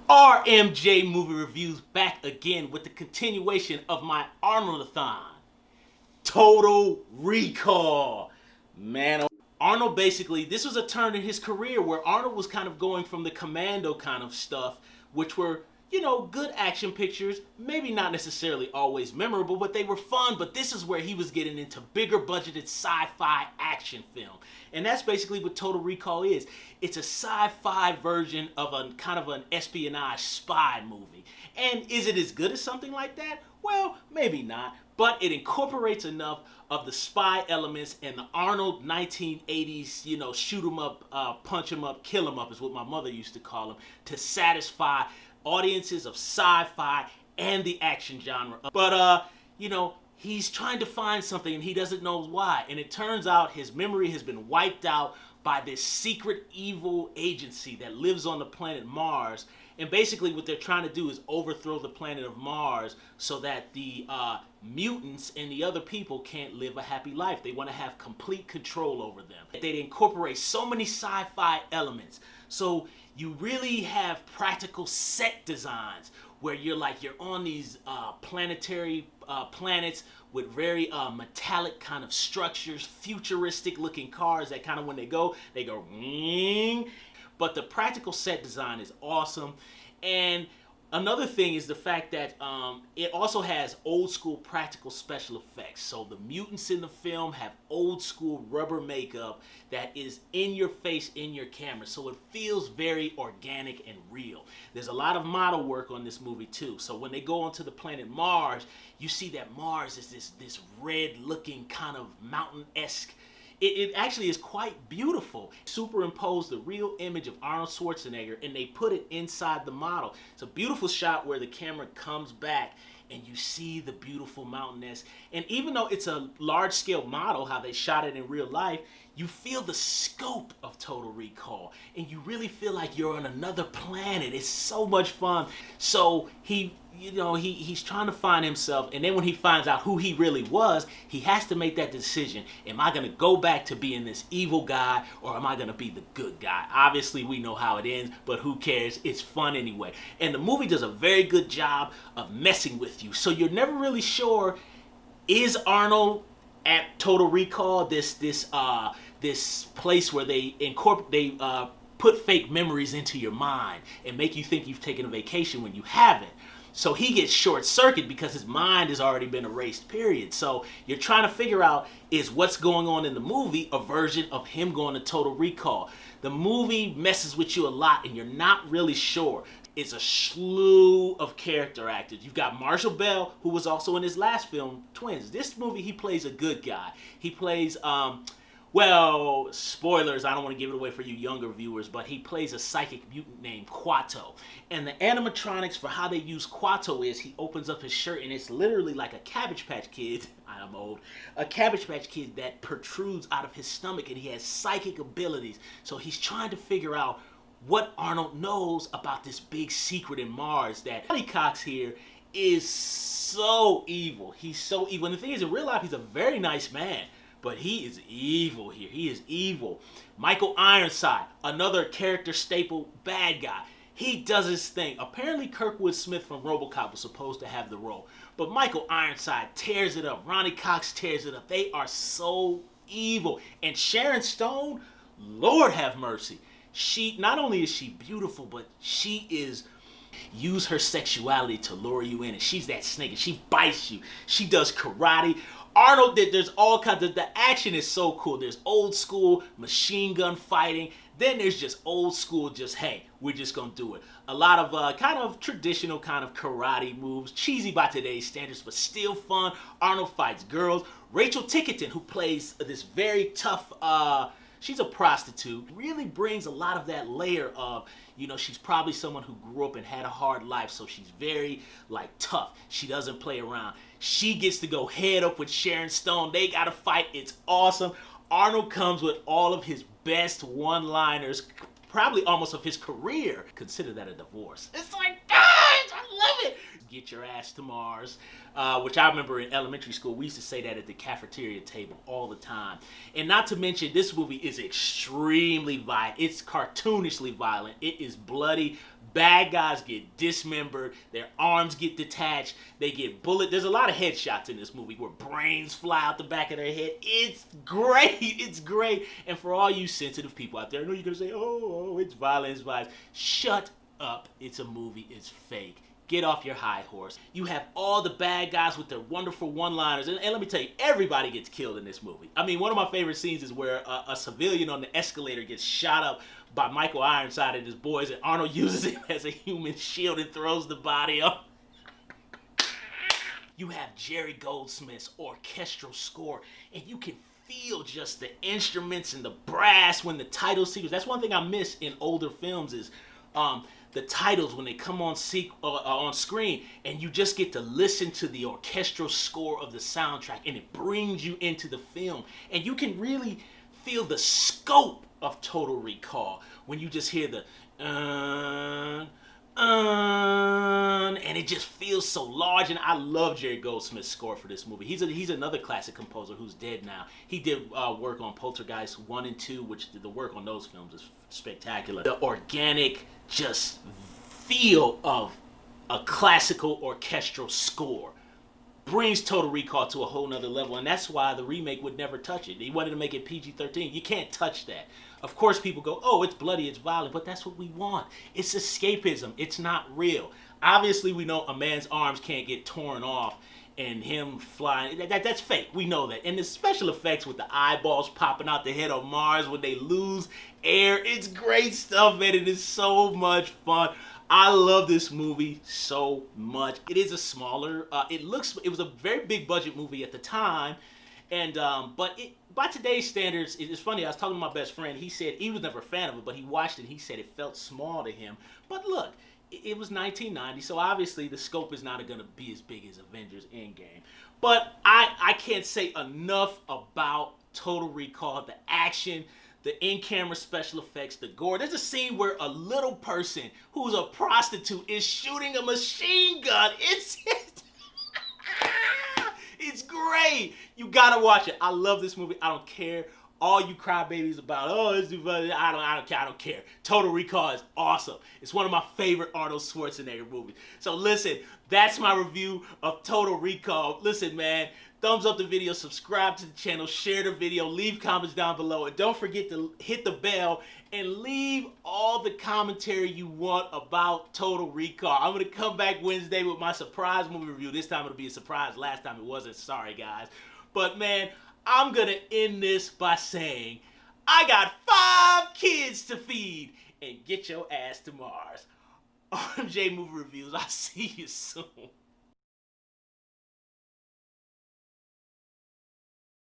RMJ Movie Reviews back again with the continuation of my Arnold-a-thon. Total Recall. Man, Arnold basically, this was a turn in his career where Arnold was kind of going from the commando kind of stuff, which were, good action pictures, maybe not necessarily always memorable, but they were fun. But this is where he was getting into bigger budgeted sci-fi action film. And that's basically what Total Recall is. It's a sci-fi version of a kind of an espionage spy movie. And is it as good as something like that? Well, maybe not. But it incorporates enough of the spy elements and the Arnold 1980s, shoot 'em up, punch 'em up, kill 'em up is what my mother used to call them, to satisfy audiences of sci-fi and the action genre. But he's trying to find something and he doesn't know why. And it turns out his memory has been wiped out by this secret evil agency that lives on the planet Mars. And basically what they're trying to do is overthrow the planet of Mars so that the mutants and the other people can't live a happy life. They want to have complete control over them. They incorporate so many sci-fi elements. So you really have practical set designs where you're on these planetary planets with very metallic kind of structures, futuristic looking cars that kind of when they go wing. But the practical set design is awesome. And another thing is the fact that it also has old school practical special effects. So the mutants in the film have old school rubber makeup that is in your face, in your camera. So it feels very organic and real. There's a lot of model work on this movie too. So when they go onto the planet Mars, you see that Mars is this red looking kind of mountain-esque. It actually is quite beautiful. Superimpose the real image of Arnold Schwarzenegger and they put it inside the model. It's a beautiful shot where the camera comes back and you see the beautiful mountainous. And even though it's a large-scale model, how they shot it in real life, you feel the scope of Total Recall. And you really feel like you're on another planet. It's so much fun. So he's trying to find himself, and then when he finds out who he really was, he has to make that decision. Am I going to go back to being this evil guy, or am I going to be the good guy? Obviously, we know how it ends, but who cares? It's fun anyway. And the movie does a very good job of messing with you, so you're never really sure, is Arnold at Total Recall this place where they put fake memories into your mind and make you think you've taken a vacation when you haven't. So he gets short-circuited because his mind has already been erased, period. So you're trying to figure out, is what's going on in the movie a version of him going to Total Recall? The movie messes with you a lot and you're not really sure. It's a slew of character actors. You've got Marshall Bell, who was also in his last film, Twins. This movie, he plays a good guy. He plays... well, spoilers, I don't want to give it away for you younger viewers, but he plays a psychic mutant named Quato. And the animatronics for how they use Quato is he opens up his shirt and it's literally like a Cabbage Patch Kid. I'm old. A Cabbage Patch Kid that protrudes out of his stomach and he has psychic abilities. So he's trying to figure out what Arnold knows about this big secret in Mars that Johnny Cox here is so evil. He's so evil. And the thing is, in real life, he's a very nice man. But he is evil here. He is evil. Michael Ironside, another character staple bad guy. He does his thing. Apparently Kurtwood Smith from Robocop was supposed to have the role. But Michael Ironside tears it up. Ronnie Cox tears it up. They are so evil. And Sharon Stone, Lord have mercy. She, not only is she beautiful, but she is... use her sexuality to lure you in. And she's that snake. And she bites you. She does karate. Arnold, there's all kinds of, the action is so cool. There's old school machine gun fighting. Then there's just old school, just, hey, we're just going to do it. A lot of kind of traditional kind of karate moves. Cheesy by today's standards, but still fun. Arnold fights girls. Rachel Tickerton, who plays this very tough, she's a prostitute, really brings a lot of that layer of, she's probably someone who grew up and had a hard life, so she's very, tough. She doesn't play around. She gets to go head up with Sharon Stone. They got to fight. It's awesome. Arnold comes with all of his best one-liners, probably almost of his career. Consider that a divorce. It's like, guys, I love it. Get your ass to Mars, which I remember in elementary school, we used to say that at the cafeteria table all the time. And not to mention, this movie is extremely violent. It's cartoonishly violent. It is bloody. Bad guys get dismembered. Their arms get detached. They get bullet. There's a lot of headshots in this movie where brains fly out the back of their head. It's great. It's great. And for all you sensitive people out there, I know you're going to say, oh, it's violence, violence. Shut up. It's a movie. It's fake. Get off your high horse. You have all the bad guys with their wonderful one-liners. And let me tell you, everybody gets killed in this movie. I mean, one of my favorite scenes is where a civilian on the escalator gets shot up by Michael Ironside and his boys, and Arnold uses him as a human shield and throws the body up. You have Jerry Goldsmith's orchestral score, and you can feel just the instruments and the brass when the title sequence. That's one thing I miss in older films is the titles when they come on screen, and you just get to listen to the orchestral score of the soundtrack, and it brings you into the film, and you can really feel the scope of Total Recall when you just hear the and it just feels so large. And I love Jerry Goldsmith's score for this movie. He's another classic composer who's dead now. He did work on Poltergeist 1 and 2, which the work on those films is spectacular. The organic just feel of a classical orchestral score brings Total Recall to a whole nother level, and that's why the remake would never touch it. He wanted to make it PG-13. You can't touch that. Of course, people go, oh, it's bloody, it's violent, but that's what we want. It's escapism. It's not real. Obviously, we know a man's arms can't get torn off and him flying. That's fake. We know that. And the special effects with the eyeballs popping out the head of Mars when they lose air, it's great stuff, man. It is so much fun. I love this movie so much. It is a smaller, it was a very big budget movie at the time, and but by today's standards, it's funny, I was talking to my best friend, he said he was never a fan of it, but he watched it and he said it felt small to him. But look, it was 1990, so obviously the scope is not going to be as big as Avengers Endgame. But I can't say enough about Total Recall, the action, the in-camera special effects, the gore. There's a scene where a little person who's a prostitute is shooting a machine gun. It's great. You gotta watch it. I love this movie. I don't care. All you crybabies about, oh, it's I don't care. Total Recall is awesome. It's one of my favorite Arnold Schwarzenegger movies. So listen, that's my review of Total Recall. Listen, man, thumbs up the video, subscribe to the channel, share the video, leave comments down below, and don't forget to hit the bell and leave all the commentary you want about Total Recall. I'm going to come back Wednesday with my surprise movie review. This time it'll be a surprise. Last time it wasn't. Sorry, guys. But, man, I'm going to end this by saying, I got 5 kids to feed, and get your ass to Mars. RMJ Movie Reviews. I'll see you soon.